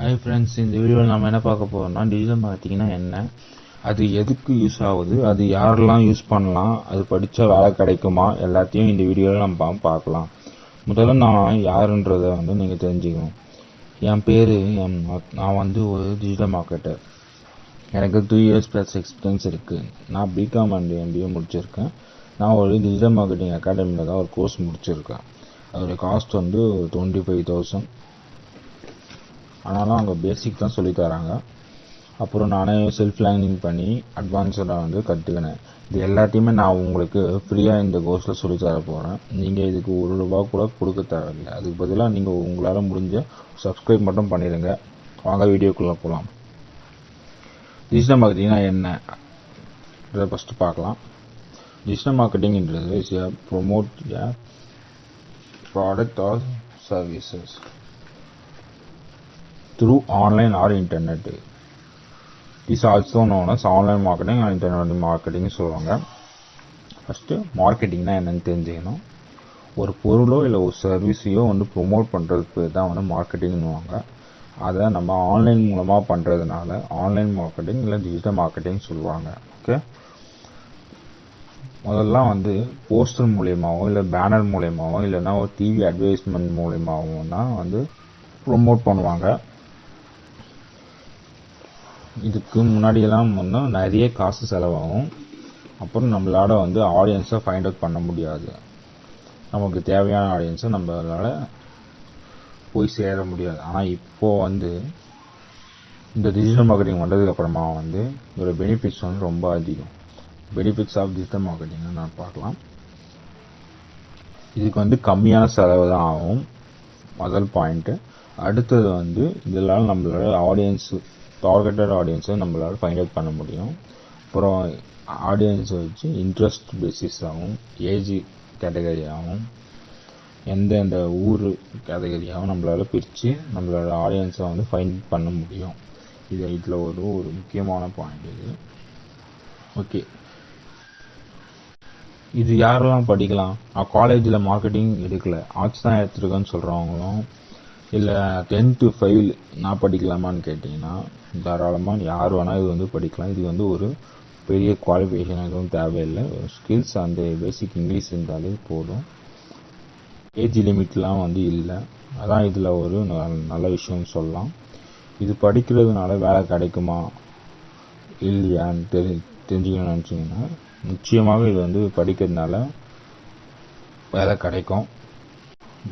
Hi friends, இந்த வீடியோவில் நம்ம என்ன பார்க்க போகிறோம்னா டிஜிட்டல் மார்க்கெட்டிங்னா என்ன, அது எதுக்கு யூஸ் ஆகுது, அது யாரெல்லாம் யூஸ் பண்ணலாம், அது படித்தா வேலை கிடைக்குமா, எல்லாத்தையும் இந்த வீடியோவில் நம்ம பார்க்கலாம். முதல்ல நான் யாருன்றதை நீங்கள் தெரிஞ்சுக்கணும். என் பேர் நான் ஒரு டிஜிட்டல் மார்க்கெட்டர். எனக்கு 3 years ப்ளஸ் எக்ஸ்பீரியன்ஸ் இருக்குது. நான் பிகாம் அண்ட் MBA முடிச்சிருக்கேன். நான் ஒரு டிஜிட்டல் மார்க்கெட்டிங் அகாடமியில் தான் ஒரு கோர்ஸ் முடிச்சிருக்கேன். அதோடைய காஸ்ட் 25,000. ஆனாலும் அவங்க பேசிக் தான் சொல்லித்தராங்க. அப்புறம் நானே செல்ஃப் லேர்னிங் பண்ணி அட்வான்ஸாக கற்றுக்கினேன். இது எல்லாத்தையுமே நான் உங்களுக்கு ஃப்ரீயாக இந்த கோர்ஸில் சொல்லித்தர போகிறேன். நீங்கள் இதுக்கு ₹1 கூட கொடுக்க தேவையில்லை. அதுக்கு பதிலாக நீங்கள் உங்களால் முடிஞ்ச சப்ஸ்கிரைப் மட்டும் பண்ணிடுங்க. வாங்க வீடியோக்குள்ளே போகலாம். டிஜிட்டல் மார்க்கெட்டிங்னா என்ன இதை ஃபஸ்ட்டு பார்க்கலாம். டிஜிட்டல் மார்க்கெட்டிங்ன்றது is a promote a product or services through online or internet. Is also known as online marketing and internet marketing சொல்லுவாங்க. ஃபஸ்ட்டு மார்க்கெட்டிங்னா என்னன்னு தெரிஞ்சுக்கணும். ஒரு பொருளோ இல்லை ஒரு சர்வீஸையோ ப்ரொமோட் பண்ணுறதுக்கு தான் மார்க்கெட்டிங்னுவாங்க. அதை நம்ம ஆன்லைன் மூலமாக பண்ணுறதுனால ஆன்லைன் மார்க்கெட்டிங் இல்லை டிஜிட்டல் மார்க்கெட்டிங் சொல்லுவாங்க. ஓகே, முதல்லாம் போஸ்டர் மூலியமாகவோ இல்லை பேனர் மூலியமாகவோ இல்லைன்னா ஒரு டிவி அட்வர்டைஸ்மெண்ட் மூலியமாகவும் தான் ப்ரொமோட் பண்ணுவாங்க. இதுக்கு முன்னாடியெல்லாம் நிறைய காசு செலவாகும். அப்புறம் நம்மளால ஆடியன்ஸை ஃபைண்ட் அவுட் பண்ண முடியாது. நமக்கு தேவையான ஆடியன்ஸை நம்மளால போய் சேர முடியாது. ஆனால் இப்போது இந்த டிஜிட்டல் மார்க்கெட்டிங் வந்ததுக்கு அப்புறமா இதோட பெனிஃபிட்ஸ் ரொம்ப அதிகம். பெனிஃபிட்ஸ் ஆஃப் டிஜிட்டல் மார்க்கெட்டிங் நான் பார்க்கலாம். இதுக்கு கம்மியான செலவு தான் ஆகும், முதல் பாயிண்ட்டு. அடுத்தது இதெல்லாம் நம்மளோட ஆடியன்ஸு டார்கெட்டட் ஆடியன்ஸை நம்மளால் ஃபைண்ட் அவுட் பண்ண முடியும். அப்புறம் ஆடியன்ஸை வச்சு இன்ட்ரெஸ்ட் பேசிஸ் ஆகும், ஏஜ் கேட்டகரி ஆகும், எந்தெந்த ஊர் கேட்டகரியாகவும் நம்மளால் பிரித்து நம்மளோட ஆடியன்ஸை ஃபைண்ட் பண்ண முடியும். இதில் ஒரு முக்கியமான பாயிண்ட் இது. ஓகே, இது யாரெல்லாம் படிக்கலாம்? நான் காலேஜில் மார்க்கெட்டிங் எடுக்கலை, ஆர்ட்ஸ் தான் எடுத்துருக்கேன்னு சொல்கிறவங்களும், இல்லை 10th ஃபெயில் நான் படிக்கலாமான்னு கேட்டிங்கன்னா தாராளமாக யார் வேணால் இது படிக்கலாம். இது ஒரு பெரிய குவாலிஃபிகேஷன் எதுவும் தேவையில்லை. ஸ்கில்ஸ் அந்த பேசிக் இங்கிலீஷ் இருந்தாலே போதும். ஏஜ் லிமிட்லாம் இல்லை. அதான் இதில் ஒரு நல்ல விஷயம்னு சொல்லலாம். இது படிக்கிறதுனால வேலை கிடைக்குமா இல்லையான்னு தெரிஞ்சுக்கணும்னு நினச்சிங்கன்னா நிச்சயமாக இது படிக்கிறதுனால வேலை கிடைக்கும்.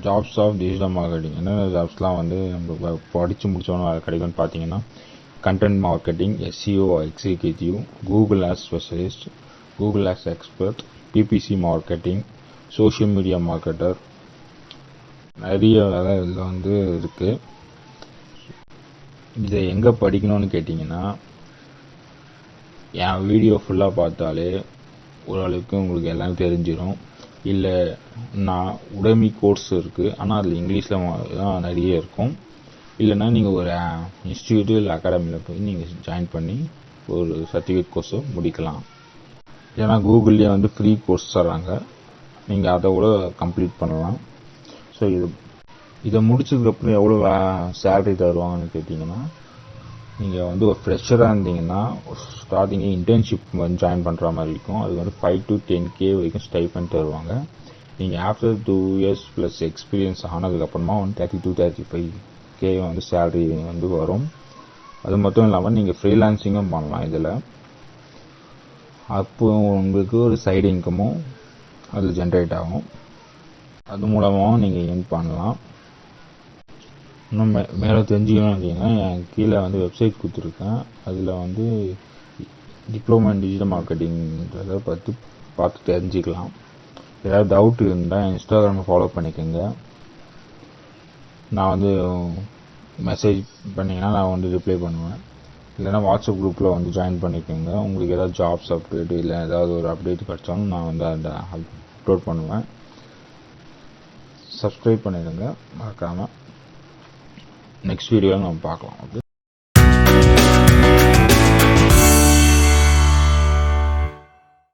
ஜாப்ஸ் ஆஃப் டிஜிட்டல் மார்க்கெட்டிங் என்னென்ன ஜாப்ஸ்லாம் நம்ம படித்து முடித்தோன்னு வேலை கிடைக்கும்னு பார்த்தீங்கன்னா content marketing, SEO executive, Google ads specialist, Google ads expert, PPC marketing, social media marketer, நிறைய வேலை இதில் இருக்குது. இதை எங்கே படிக்கணும்னு கேட்டிங்கன்னா என் வீடியோ ஃபுல்லாக பார்த்தாலே ஓரளவுக்கு உங்களுக்கு எல்லாம் தெரிஞ்சிடும். இல்லை நான் உடைமை கோர்ஸ் இருக்குது, ஆனால் அதில் இங்கிலீஷில் தான் நிறைய இருக்கும். இல்லைன்னா நீங்கள் ஒரு இன்ஸ்டியூட்டு இல்லை அகாடமியில் போய் நீங்கள் ஜாயின் பண்ணி ஒரு சர்டிஃபிகேட் கோர்ஸை முடிக்கலாம். ஏன்னா கூகுள்லேயே ஃப்ரீ கோர்ஸ் தராங்க, நீங்கள் அதை கூட கம்ப்ளீட் பண்ணலாம். ஸோ இதை முடிச்சதுக்கப்புறம் எவ்வளோ சேலரி தருவாங்கன்னு கேட்டிங்கன்னா நீங்கள் ஒரு ஃப்ரெஷராக இருந்தீங்கன்னா ஸ்டார்டிங்கே இன்டர்ன்ஷிப் ஜாயின் பண்ணுற மாதிரி இருக்கும். அது 5 to 10K வரைக்கும் ஸ்டைபண்ட் தருவாங்க. நீங்கள் ஆஃப்டர் 2 years ப்ளஸ் எக்ஸ்பீரியன்ஸ் ஆனதுக்கப்புறமா 30 to 35K சேலரி வரும். அது மட்டும் இல்லாமல் நீங்கள் ஃப்ரீலான்சிங்கும் பண்ணலாம். இதில் அப்போ உங்களுக்கு ஒரு சைடு இன்கமும் அதில் ஜென்ரேட் ஆகும். அது மூலமாகவும் நீங்கள் ஏர்ன் பண்ணலாம். இன்னும் மேலே தெரிஞ்சுக்கணும் அப்படின்னா என் கீழே வெப்சைட் கொடுத்துருக்கேன். அதில் டிப்ளமோ இன் டிஜிட்டல் மார்க்கெட்டிங்கிறத பார்த்து தெரிஞ்சுக்கலாம். ஏதாவது டவுட் இருந்தால் இன்ஸ்டாகிராமை ஃபாலோ பண்ணிக்கோங்க. நான் மெசேஜ் பண்ணிங்கன்னா நான் ரிப்ளை பண்ணுவேன். இல்லைனா வாட்ஸ்அப் குரூப்பில் ஜாயின் பண்ணிக்கோங்க. உங்களுக்கு ஏதாவது ஜாப்ஸ் அப்டேட் இல்லை ஏதாவது ஒரு அப்டேட் கிடச்சாலும் நான் அதை அப்லோட் பண்ணுவேன். சப்ஸ்கிரைப் பண்ணிடுங்க மறக்காமல். நெக்ஸ்ட் வீடியோவில் நம்ம பார்க்கலாம். ஓகே.